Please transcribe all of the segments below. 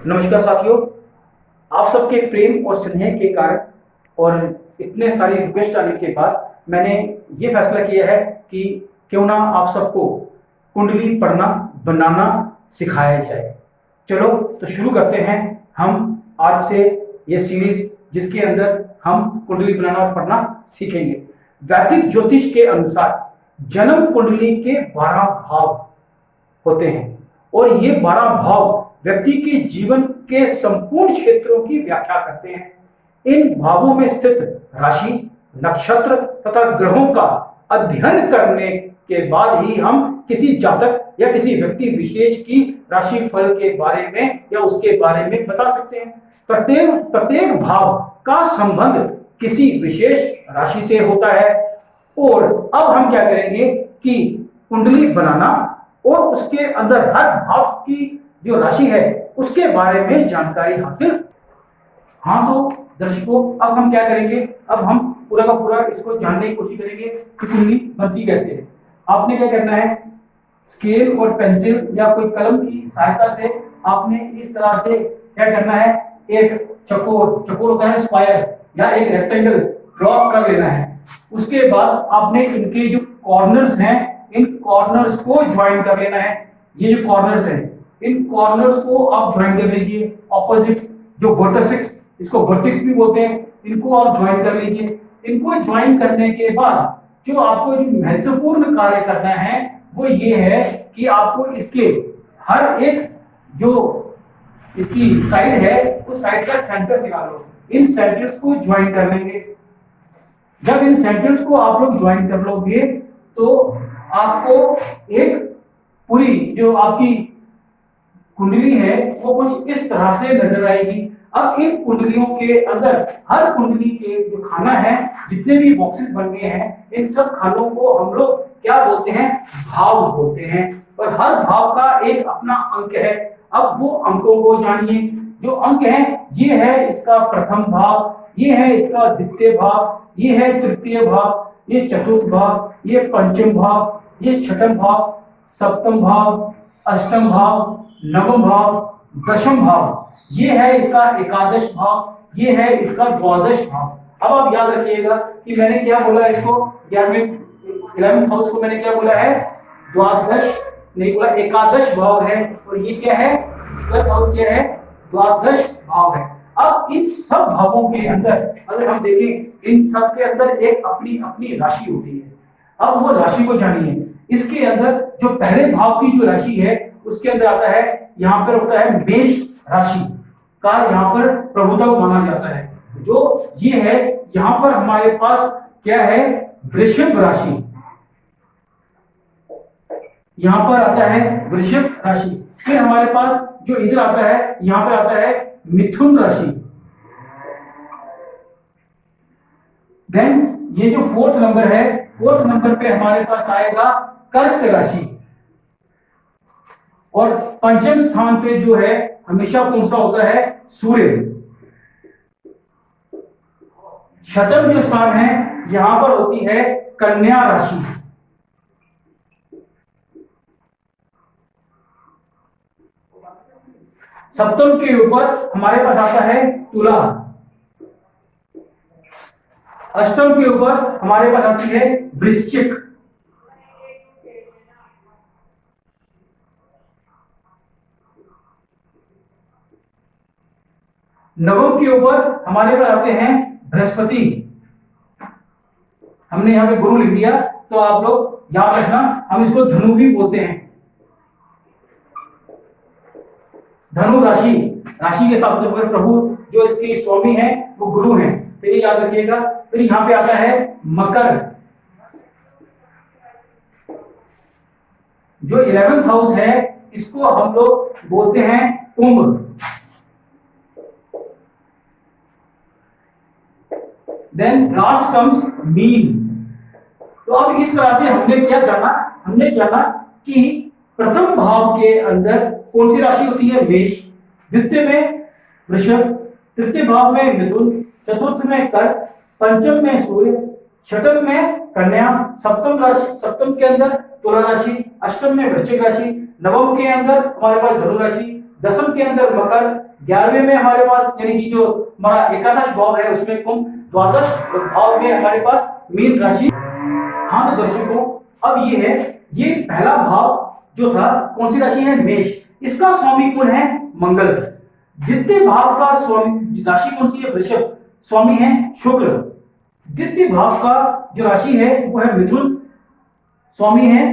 नमस्कार साथियों। आप सबके प्रेम और स्नेह के कारण और इतने सारी रिक्वेस्ट आने के बाद मैंने ये फैसला किया है कि क्यों ना आप सबको कुंडली पढ़ना बनाना सिखाया जाए। चलो तो शुरू करते हैं हम आज से ये सीरीज, जिसके अंदर हम कुंडली बनाना और पढ़ना सीखेंगे। वैदिक ज्योतिष के अनुसार जन्म कुंडली के 12 भाव होते हैं और ये 12 भाव व्यक्ति के जीवन के संपूर्ण क्षेत्रों की व्याख्या करते हैं। इन भावों में स्थित राशि, नक्षत्र तथा ग्रहों का अध्ययन करने के बाद ही हम किसी जातक या किसी व्यक्ति विशेष की राशि फल के बारे में या उसके बारे में बता सकते हैं। प्रत्येक भाव का संबंध किसी विशेष राशि से होता है। और अब हम क्या करेंगे कि कुंडली बनाना और उसके अंदर हर भाव की जो राशि है उसके बारे में जानकारी हासिल। हाँ तो दर्शकों, अब हम क्या करेंगे, अब हम पूरा का पूरा इसको जानने की कोशिश करेंगे कि कुंडली बनती कैसे है। आपने क्या करना है, स्केल और पेंसिल या कोई कलम की सहायता से आपने इस तरह से क्या करना है, एक चकोर होता है स्क्वायर या एक रेक्टेंगल ड्रॉ कर लेना है। उसके बाद आपने इनके जो कॉर्नर्स हैं इन कॉर्नर्स को ज्वाइन कर लेना है। ये जो कॉर्नर्स हैं इन कॉर्नर्स को आप ज्वाइन कर लीजिए। ऑपोजिट जो वर्टिसेस, इसको वर्टिक्स भी बोलते हैं, इनको आप ज्वाइन कर लीजिए। इनको ज्वाइन करने के बाद जो आपको जो महत्वपूर्ण कार्य करना है वो ये है कि आपको इसके हर एक जो इसकी साइड है उस साइड का सेंटर निकालो। इन सेंटर्स को ज्वाइन कर लेंगे। जब इन सेंटर्स को आप लोग ज्वाइन कर लोगे तो आपको एक पूरी जो आपकी कुंडली है वो कुछ इस तरह से नजर आएगी। अब इन कुंडलियों के अंदर हर कुंडली के जो खाना है, जितने भी बॉक्सेस बन गए हैं, इन सब खानों को हम लोग क्या बोलते हैं, भाव बोलते हैं। और हर भाव का एक अपना अंक है। अब वो अंकों को जानिए। जो अंक है ये है इसका प्रथम भाव, ये है इसका द्वितीय भाव, ये है तृतीय भाव, ये चतुर्थ भाव, ये पंचम भाव, ये छठम भाव, सप्तम भाव, अष्टम भाव, नवम भाव, दशम भाव, ये है इसका एकादश भाव, ये है इसका द्वादश भाव। अब आप याद रखिएगा कि मैंने क्या बोला, इसको 11th हाउस को मैंने क्या बोला है, द्वादश नहीं बोला, एकादश भाव है। और ये क्या है, 12th हाउस क्या है, द्वादश भाव है। अब इन सब भावों के अंदर अगर हम देखें, इन सब के अंदर एक अपनी अपनी राशि होती है। अब वो राशि को जानिए। इसके अंदर जो पहले भाव की जो राशि है उसके अंदर आता है, यहाँ पर होता है मेष राशि का यहाँ पर प्रभुत्व माना जाता है। जो ये है यहाँ पर हमारे पास क्या है, वृषभ राशि, यहाँ पर आता है वृषभ राशि। फिर हमारे पास जो इधर आता है, यहाँ पर आता है मिथुन राशि। देन ये जो 4th नंबर है, 4th नंबर पे हमारे पास आएगा कर्क राशि। और पंचम स्थान पे जो है हमेशा कौन सा होता है, सूर्य। छठम जो स्थान है यहां पर होती है कन्या राशि। सप्तम के ऊपर हमारे पास आता है तुला। अष्टम के ऊपर हमारे पास आती है वृश्चिक। नवम के ऊपर हमारे पास आते हैं बृहस्पति। हमने यहां पे गुरु लिख दिया तो आप लोग याद रखना, हम इसको धनु भी बोलते हैं। धनु राशि, राशि के हिसाब से प्रभु जो इसके स्वामी हैं वो गुरु हैं, तो ये याद रखिएगा। फिर यहां पे आता है मकर। जो 11th हाउस है इसको हम लोग बोलते हैं कुंभ। देन लास्ट कम्स मीन। तो अब इस तरह से हमने क्या जाना, हमने जाना कि प्रथम भाव के अंदर कौन सी राशि होती है, मेष। द्वितीय में वृषभ, तृतीय भाव में मिथुन, चतुर्थ में कर्क, पंचम में सूर्य, छठम में कन्या, सप्तम के अंदर तुला राशि, अष्टम में वृश्चिक राशि, नवम के अंदर हमारे पास धनु राशि, दसम के अंदर मकर, 11वें में हमारे पास यानी कि जो हमारा एकादश भाव है उसमें कुंभ, द्वादश भाव में हमारे पास मीन राशि। हाँ तो दर्शकों अब ये है, ये पहला भाव जो था कौन सी राशि है, मेष, इसका स्वामी कौन है, मंगल। द्वितीय भाव का स्वामी राशि कौन सी है, वृषभ, स्वामी है शुक्र। द्वितीय भाव का जो राशि है वो है मिथुन, स्वामी है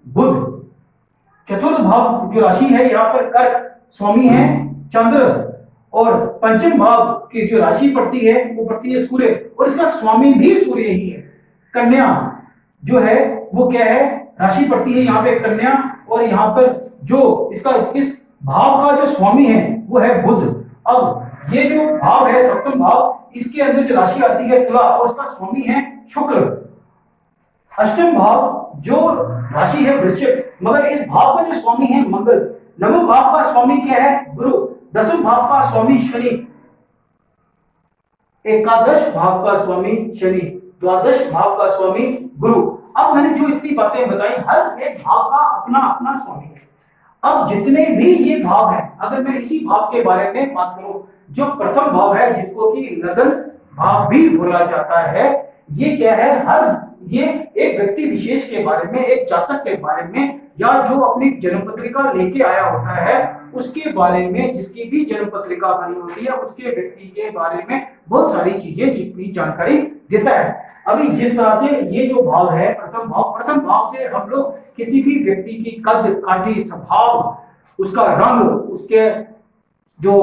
बुध। चतुर्थ भाव जो राशि है यहाँ पर कर्क, स्वामी है चंद्र। और पंचम भाव की जो राशि पड़ती है वो पड़ती है सूर्य, और इसका स्वामी भी सूर्य ही है। कन्या जो है वो क्या है, राशि पड़ती है यहाँ पे कन्या, और यहाँ पर जो इसका इस भाव का जो स्वामी है वो है बुध। अब ये जो भाव है सप्तम भाव, इसके अंदर जो राशि आती है तुला, और इसका स्वामी है शुक्र। अष्टम भाव जो राशि है वृश्चिक, मगर इस भाव का जो स्वामी है मंगल। नवम भाव का स्वामी क्या है, गुरु। दसम भाव का स्वामी शनि। एकादश भाव का स्वामी शनि, द्वादश भाव का स्वामी गुरु। अब मैंने जो इतनी बातें बताई, हर एक भाव का अपना अपना स्वामी है। अब जितने भी ये भाव हैं, अगर मैं इसी भाव के बारे में बात करूं, जो प्रथम भाव है जिसको कि लगन भाव भी बोला जाता है, ये क्या है, ये एक व्यक्ति विशेष के बारे में, एक जातक के बारे में, या जो अपनी जन्म पत्रिका लेके आया होता है उसके बारे में, जिसकी भी जन्म पत्रिका बनी होती है उसके व्यक्ति के बारे में बहुत सारी चीजें, जितनी जानकारी देता है। अभी जिस तरह से ये जो भाव है प्रथम भाव से हम लोग किसी भी व्यक्ति की कद काठी, स्वभाव, उसका रंग, उसके जो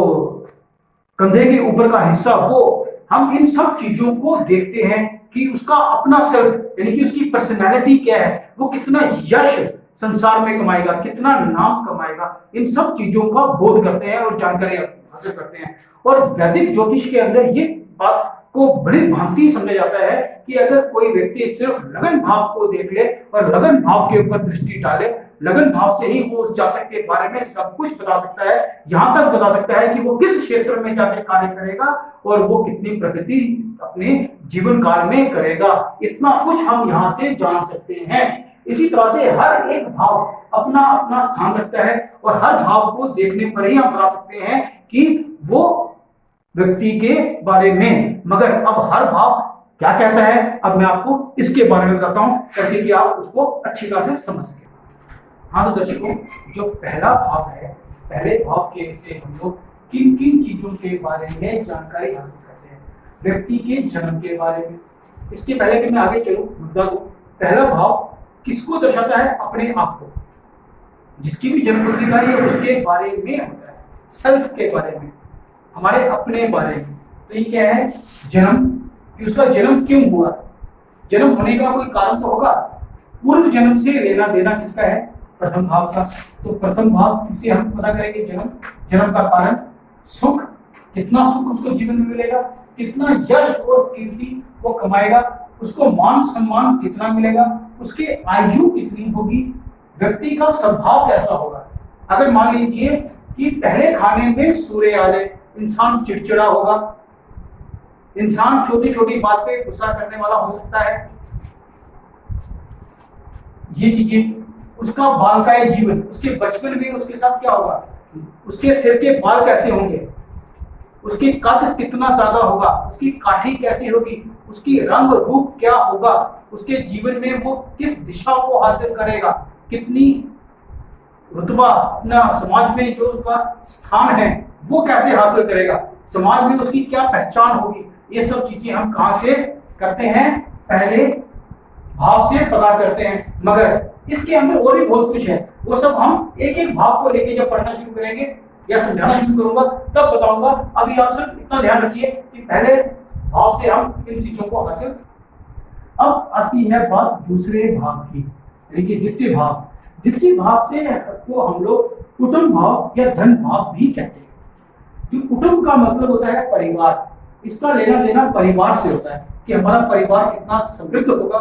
कंधे के ऊपर का हिस्सा, वो हम इन सब चीजों को देखते हैं कि उसका अपना सेल्फ यानी कि उसकी पर्सनैलिटी क्या है, वो कितना यश संसार में कमाएगा, कितना नाम कमाएगा, इन सब चीजों का बोध करते हैं और जानकारी हासिल करते हैं। और वैदिक ज्योतिष के अंदर ये बात को बड़ी भांति समझा जाता है कि अगर कोई व्यक्ति सिर्फ लगन भाव को देख ले और लगन भाव के ऊपर दृष्टि डाले, लगन भाव से ही वो उस जातक के बारे में सब कुछ बता सकता है, यहां तक बता सकता है कि वो किस क्षेत्र में जाके कार्य करेगा और वो कितनी प्रगति अपने जीवन काल में करेगा। इतना कुछ हम यहाँ से जान सकते हैं। इसी तरह से हर एक भाव अपना अपना स्थान रखता है और हर भाव को देखने पर ही हम बता सकते हैं कि वो व्यक्ति के बारे में। मगर अब हर भाव क्या कहता है, अब मैं आपको इसके बारे में बताता हूं ताकि कि आप उसको अच्छी तरह से समझ सकें। हाँ तो दर्शकों, जो पहला भाव है, पहले भाव के से हम लोग किन किन चीजों के बारे में जानकारी हासिल करते हैं, व्यक्ति के जन्म के बारे में। इसके पहले कि मैं आगे चलूं मुद्दा को, पहला भाव किसको दर्शाता है, अपने आप को, जिसकी भी जन्म पत्रिका है उसके बारे में होता है, सेल्फ के बारे में, हमारे अपने बारे में। तो ये क्या है, जन्म, कि उसका जन्म क्यों हुआ, जन्म होने का कोई कारण तो होगा, पूर्व जन्म से लेना देना किसका है, प्रथम भाव का। तो प्रथम भाव से हम पता करेंगे जन्म का कारण, सुख, कितना सुख उसको जीवन में मिलेगा, कितना यश और कीर्ति वो कमाएगा, उसको मान सम्मान कितना मिलेगा, उसकी आयु कितनी होगी, व्यक्ति का स्वभाव कैसा होगा। अगर मान लीजिए कि पहले खाने में सूर्य आ जाए, इंसान चिड़चिड़ा होगा, इंसान छोटी छोटी बात पे गुस्सा करने वाला हो सकता है, ये चीजें, उसका बालकाय जीवन, उसके बचपन में उसके साथ क्या होगा, उसके सिर के बाल कैसे होंगे, उसकी कद कितना ज्यादा होगा, उसकी काठी कैसी होगी, उसकी रंग रूप क्या होगा, उसके जीवन में वो किस दिशा को हासिल करेगा, कितनी रुतबा अपना समाज में जो उसका स्थान है वो कैसे हासिल करेगा, समाज में उसकी क्या पहचान होगी। ये सब चीजें हम कहां से करते हैं, पहले भाव से पता करते हैं। मगर इसके अंदर और भी बहुत कुछ है, वो सब हम एक एक भाव को लेके जब पढ़ना शुरू करेंगे या समझाना शुरू करूंगा तब बताऊंगा। अभी आप सिर्फ इतना ध्यान रखिए कि पहले भाव से हम इन चीजों को हासिल। अब आती है बात दूसरे भाव की, यानी कि द्वितीय भाव। द्वितीय भाव से को हम लोग कुटुंब भाव या धन भाव भी कहते हैं। जो कुटुंब का मतलब होता है परिवार, इसका लेना देना परिवार से होता है कि हमारा परिवार कितना समृद्ध होगा,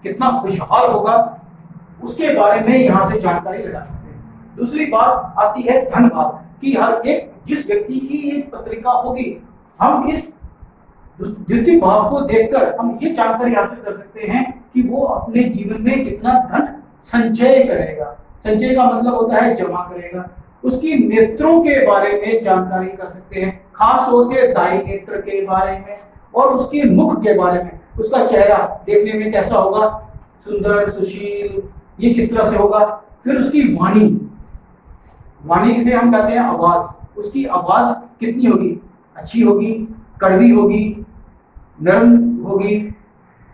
कितना खुशहाल होगा, उसके बारे में यहाँ से जानकारी लगा सकते हैं। दूसरी बात आती है धन भाव कि हर एक जिस व्यक्ति की एक पत्रिका होगी, हम इस द्वितीय भाव को देखकर हम ये जानकारी हासिल कर सकते हैं कि वो अपने जीवन में कितना धन संचय करेगा। संचय का मतलब होता है जमा करेगा, उसकी नेत्रों के बारे में जानकारी कर सकते हैं, खास तौर से दाएं नेत्र के बारे में, और उसके मुख के बारे में, उसका चेहरा देखने में कैसा होगा, सुंदर, सुशील, ये किस तरह से होगा। फिर उसकी वाणी, वाणी से हम कहते हैं आवाज, उसकी आवाज कितनी होगी, अच्छी होगी, कड़वी होगी, नरम होगी,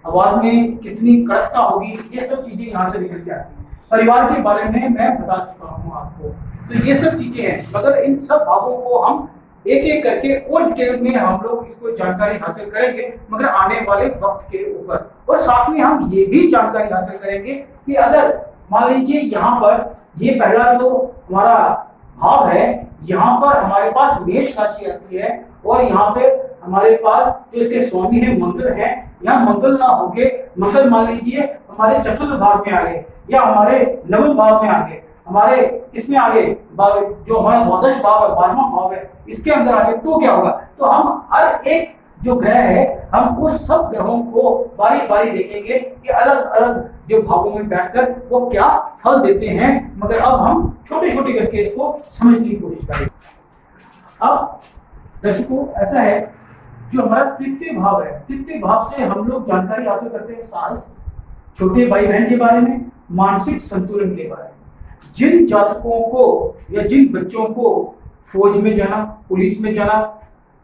आवाज में कितनी कड़कता होगी, ये सब चीजें यहाँ से निकल के आती हैं। परिवार के बारे में मैं बता चुका हूँ आपको, तो ये सब चीजें हैं। मगर इन सब भावों को हम एक एक करके और डिटेल में हम लोग इसको जानकारी हासिल करेंगे, मगर आने वाले वक्त के ऊपर। और साथ में हम ये भी जानकारी हासिल करेंगे कि अगर मान लीजिए यहाँ पर ये पहला जो हमारा भाव है, यहाँ पर हमारे पास मेष राशि आती है, और यहाँ पे हमारे पास जो इसके स्वामी है मंगल है, यहाँ मंगल ना होके मंगल मान लीजिए हमारे चतुर्थ भाव में आ गए, या हमारे नवम भाव में आ गए, हमारे इसमें आगे जो हमारा द्वादश भाव है, 12वां भाव है, इसके अंदर आगे, तो क्या होगा, तो हम हर एक जो ग्रह है हम उस सब ग्रहों को बारी बारी देखेंगे कि अलग अलग जो भावों में बैठकर वो क्या फल देते हैं। मगर अब हम छोटे छोटे करके इसको समझने की कोशिश करेंगे। अब दर्शकों ऐसा है, जो हमारा तृतीय भाव है, तृतीय भाव से हम लोग जानकारी हासिल करते हैं साहस, छोटे भाई बहन के बारे में, मानसिक संतुलन के बारे में। जिन जातकों को या जिन बच्चों को फौज में जाना, पुलिस में जाना,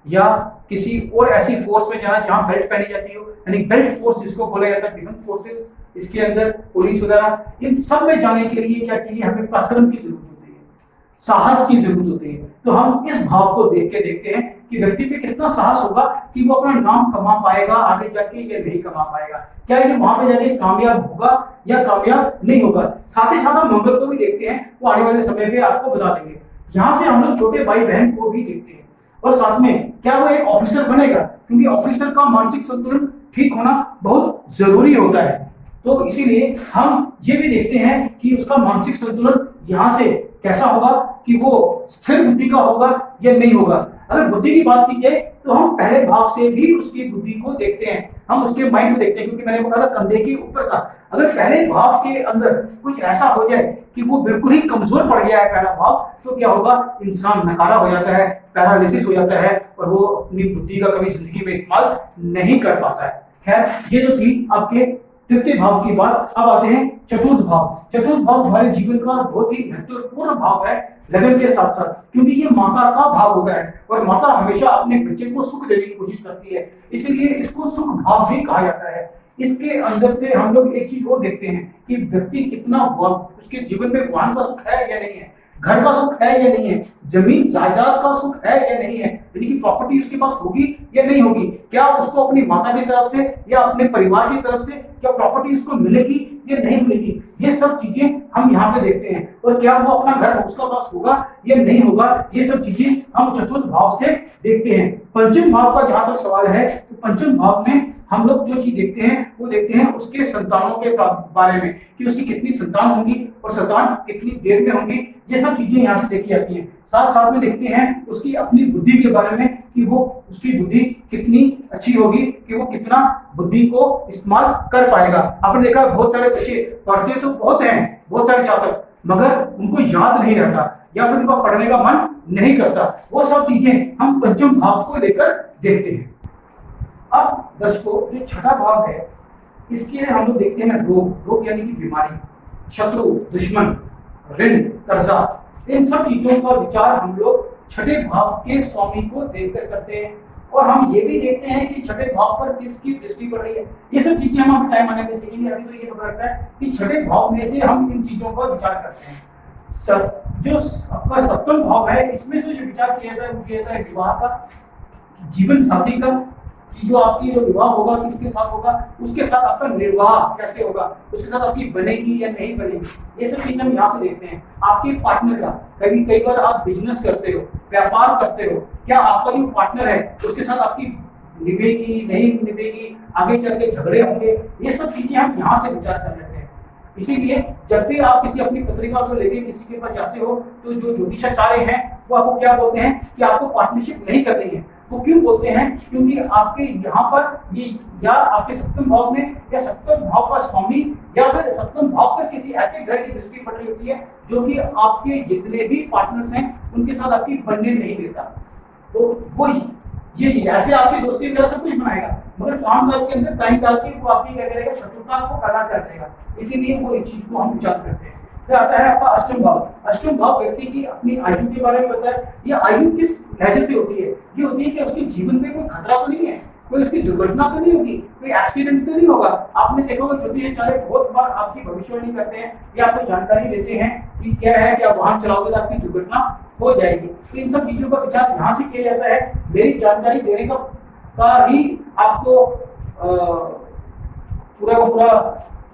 या किसी और ऐसी फोर्स में जाना जहां बेल्ट पहनी जाती हो, यानी बेल्ट फोर्स जिसको बोला जाता है, डिफेंस फोर्सेस, इसके अंदर पुलिस वगैरह, इन सब में जाने के लिए क्या चाहिए, हमें पराक्रम की जरूरत होती है, साहस की जरूरत होती है। तो हम इस भाव को देख के देखते हैं कि व्यक्ति पे कितना साहस होगा कि वो अपना नाम कमा पाएगा आगे जाके या नहीं कमा पाएगा, क्या ये वहां पे जाके कामयाब होगा या कामयाब नहीं होगा। साथ ही साथ हम मंगल को भी देखते हैं, वो आने वाले समय पे आपको बता देंगे। यहाँ से हम लोग छोटे भाई बहन को भी देखते हैं, और साथ में क्या वो एक ऑफिसर बनेगा, क्योंकि ऑफिसर का मानसिक संतुलन ठीक होना बहुत जरूरी होता है। तो इसीलिए हम ये भी देखते हैं कि उसका मानसिक संतुलन यहाँ से कैसा होगा, कि वो स्थिर बुद्धि का होगा या नहीं होगा। अगर बुद्धि की बात की जाए तो हम पहले भाव से भी उसकी बुद्धि को देखते हैं, हम उसके माइंड को देखते हैं, क्योंकि मैंने बताया कंधे के ऊपर था। अगर पहले भाव के अंदर कुछ ऐसा हो जाए कि वो बिल्कुल ही कमजोर पड़ गया है पहला भाव, तो क्या होगा, इंसान नकारा हो जाता है, पैरालिसिस हो जाता है, और वो अपनी बुद्धि का कभी जिंदगी में इस्तेमाल नहीं कर पाता है। खैर, ये जो थी आपके तृतीय भाव की बात। अब आते हैं चतुर्थ भाव। चतुर्थ भाव हमारे जीवन का बहुत ही महत्वपूर्ण भाव है, लगन के साथ साथ, क्योंकि ये माता का भाव होता है, और माता हमेशा अपने बच्चे को सुख देने की कोशिश करती है, इसलिए इसको सुख भाव भी कहा जाता है। इसके अंदर से हम लोग एक चीज और देखते हैं कि व्यक्ति कितना उसके जीवन में वाहन का सुख है या नहीं है, घर का सुख है या नहीं है, जमीन जायदाद का सुख है या नहीं है, यानी कि प्रॉपर्टी उसके पास होगी या नहीं होगी, क्या उसको अपनी माता की तरफ से या अपने परिवार की तरफ से क्या प्रॉपर्टी उसको मिलेगी या नहीं मिलेगी, ये सब चीजें हम यहाँ पे देखते हैं। और क्या वो अपना घर उसका पास होगा या नहीं होगा, ये सब चीजें हम चतुर्थ भाव से देखते हैं। पंचम भाव का जहां तक सवाल है, तो पंचम भाव में हम लोग जो चीज देखते हैं वो देखते हैं उसके संतानों के बारे में, कि उसकी कितनी संतान होंगी और संतान कितनी देर में होंगी, ये सब चीजें यहाँ से देखी जाती हैं। साथ साथ में देखते हैं उसकी अपनी बुद्धि के बारे में, कि वो उसकी बुद्धि कितनी अच्छी होगी, कि वो कितना बुद्धि को इस्तेमाल कर पाएगा। आपने देखा बहुत सारे बच्चे पढ़ते तो बहुत हैं, बहुत सारे छात्र, मगर उनको याद नहीं रहता या फिर उनका पढ़ने का मन नहीं करता। वो सब चीजें हम पंचम भाव को लेकर देखते हैं। अब दर्शकों, जो छठा भाव है, इसके लिए हम लोग देखते हैं रोग। रोग यानी कि बीमारी, शत्रु, दुश्मन, ऋण, कर्जा, इन सब चीजों का विचार हम लोग छठे भाव के स्वामी को देखकर करते हैं। और हम ये भी देखते हैं कि छठे भाव पर किसकी दृष्टि पड़ रही है। ये सब चीजें हम अभी टाइम आने पे सीखेंगे। अभी तो ये पता लगता है कि छठे भाव में से हम इन चीजों का विचार करते हैं। जो आपका सप्तम भाव है, इसमें से जो विचार किया जाता है वो किया जाता है विवाह का, जीवन साथी का, कि जो आपकी जो विवाह होगा किसके साथ होगा, उसके साथ आपका निर्वाह कैसे होगा, उसके साथ आपकी बनेगी या नहीं बनेगी, ये सब चीजें हम यहाँ से देखते हैं। आपके पार्टनर का, कई बार आप बिजनेस करते हो, व्यापार करते हो, क्या आपका जो पार्टनर है उसके साथ आपकी निभेगी नहीं निभेगी, आगे चल के झगड़े होंगे, ये सब चीजें हम यहाँ से विचार कर लेते हैं। इसीलिए जब भी आप किसी अपनी पत्रिका को लेके किसी के पास जाते हो, तो जो ज्योतिषाचार्य हैं वो आपको क्या बोलते हैं कि आपको पार्टनरशिप नहीं करनी है, वो क्यों बोलते हैं? क्योंकि आपके यहाँ पर ये या आपके सप्तम भाव में या सप्तम भाव का स्वामी या फिर सप्तम भाव पर किसी ऐसे ग्रह की दृष्टि पड़ रही होती है जो कि आपके जितने भी पार्टनर्स हैं उनके साथ आपकी बनने नहीं देता। तो वो ये ऐसे आपकी दोस्ती वगैरह सब कुछ बनाएगा, मगर काम काज के अंदर टाइम डाल के वो आपकी क्या करेगा, शत्रुता को पैदा कर देगा। इसीलिए वो इस चीज को हम विचार करते हैं। फिर आता है आपका अष्टम भाव। अष्टम भाव व्यक्ति की अपनी आयु के बारे में बताया। ये आयु किस लहजे से होती है? ये होती है कि उसके जीवन में कोई खतरा तो नहीं है, कोई उसकी दुर्घटना तो नहीं होगी, कोई एक्सीडेंट तो नहीं होगा। आपने देखा होगा ज्योतिषाचार्य बहुत बार आपकी भविष्यवाणी करते हैं या आपको जानकारी देते हैं कि क्या है कि आप वाहन चलाओगे तो आपकी दुर्घटना हो जाएगी। तो इन सब चीजों का विचार यहाँ से किया जाता है। मेरी जानकारी देने का ही आपको पूरा का पूरा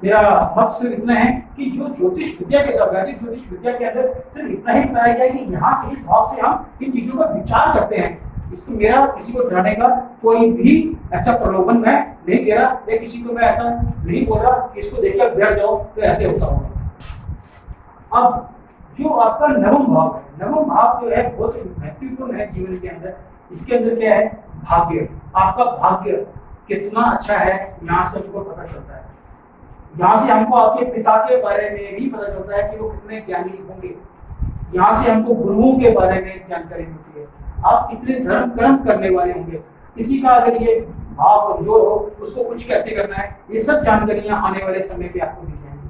मेरा मत सिर्फ इतना है कि जो ज्योतिष विद्या के साथ वैदिक ज्योतिष विद्या के अंदर सिर्फ इतना ही बताया गया है कि यहाँ से इस भाव से हम इन चीजों का विचार करते हैं। इसको मेरा किसी को डराने का कोई भी ऐसा प्रलोभन मैं नहीं दे रहा या किसी को मैं ऐसा नहीं बोल रहा कि इसको देखकर बैठ जाओ तो ऐसे होता होगा। अब जो आपका नवम भाव है, नवम भाव जो है बहुत महत्वपूर्ण है जीवन के अंदर। इसके अंदर क्या है? भाग्य। आपका भाग्य कितना अच्छा है यहाँ से हमको पता चलता है। यहाँ से हमको आपके पिता के बारे में भी पता चलता है कि वो कितने ज्ञानी होंगे। यहाँ से हमको गुरुओं के बारे में जानकारी मिलती है, आप कितने धर्म कर्म करने वाले होंगे। किसी का अगर ये भाव कमजोर हो उसको कुछ कैसे करना है, ये सब जानकारियां आने वाले समय पे आपको दी जाएंगी।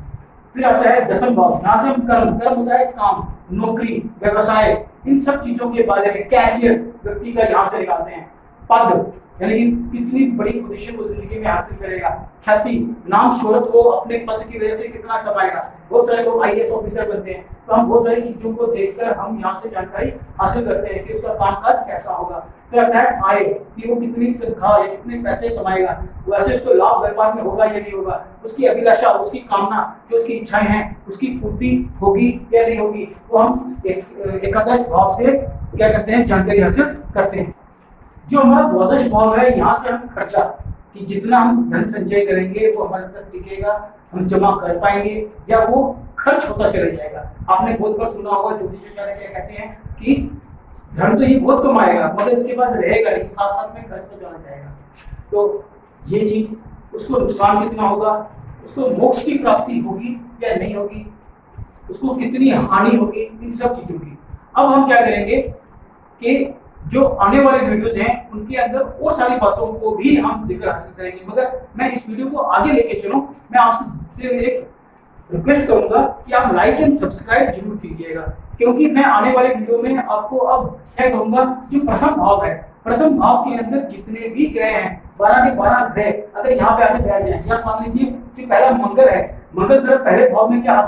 फिर आता है दसम भाव। यहाँ से हम कर्म होता है काम, नौकरी, व्यवसाय, इन सब चीजों के बारे में कैरियर व्यक्ति का यहाँ से निकालते हैं। पद यानी कि कितनी बड़ी पोजीशन वो जिंदगी में हासिल करेगा। ख्याति, नाम शोहरत को अपने पद की वजह से कितना कमाएगा। बहुत सारे लोग आईएएस ऑफिसर बनते हैं, तो हम बहुत सारी चीजों को देखकर हम यहाँ से जानकारी हासिल करते हैं कि उसका कामकाज कैसा होगा। फिर आता है आय, कि वो कितनी तनख्वाह या कितने पैसे कमाएगा, वैसे उसको लाभ व्यापार में होगा या नहीं होगा, उसकी अभिलाषा, उसकी कामना, जो उसकी इच्छाएं हैं उसकी पूर्ति होगी या नहीं होगी। तो हम एकादश भाव से क्या करते हैं, जानकारी हासिल करते हैं। जो हमारा द्वादश भाव है, यहाँ से हम खर्चा, कि जितना हम धन संचय करेंगे वो हमारे साथ टिकेगा, हम जमा कर पाएंगे या वो खर्च होता चला जाएगा। आपने बहुत बार सुना होगा ज्योतिषाचार्य क्या कहते हैं कि धन तो ये बहुत कमाएगा मगर इसके पास रहेगा नहीं, साथ साथ में खर्च तो चला जाएगा। तो ये चीज, उसको नुकसान कितना होगा, उसको मोक्ष की प्राप्ति होगी या नहीं होगी, उसको कितनी हानि होगी, इन सब चीजों की। अब हम क्या करेंगे कि जो आने वाले वीडियोस हैं उनके अंदर और सारी बातों को भी हम जिक्र हासिल करेंगे, मगर मैं इस वीडियो को आगे लेके चलूं, मैं आपसे एक रिक्वेस्ट करूंगा कि आप लाइक एंड सब्सक्राइब जरूर कीजिएगा, क्योंकि मैं आने वाले वीडियो में आपको अब क्या कहूंगा, जो प्रथम भाव है, प्रथम भाव के अंदर जितने भी ग्रह हैं, 12 के 12 ग्रह अगर यहाँ पे आके बैठ जाए, या मान लीजिए जो पहला मंगल है, मंगल ग्रह पहले भाव में क्या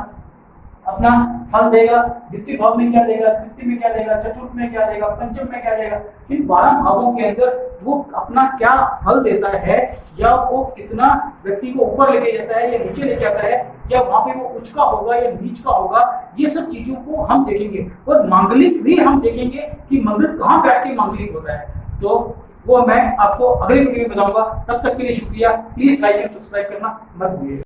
अपना फल देगा, द्वितीय भाव में क्या देगा, तृतीय में क्या देगा, चतुर्थ में क्या देगा, पंचम में क्या देगा, इन 12 भावों के अंदर वो अपना क्या फल देता है, या वो कितना व्यक्ति को ऊपर लेके जाता है या नीचे लेके आता है, या वहां पे वो उच्च का होगा या नीच का होगा, ये सब चीजों को हम देखेंगे। और मांगलिक भी हम देखेंगे कि मंगल कहाँ बैठ के मांगलिक होता है। तो वो मैं आपको अगले वीडियो में बताऊंगा। तब तक के लिए शुक्रिया। प्लीज लाइक एंड सब्सक्राइब करना मत भूलिएगा।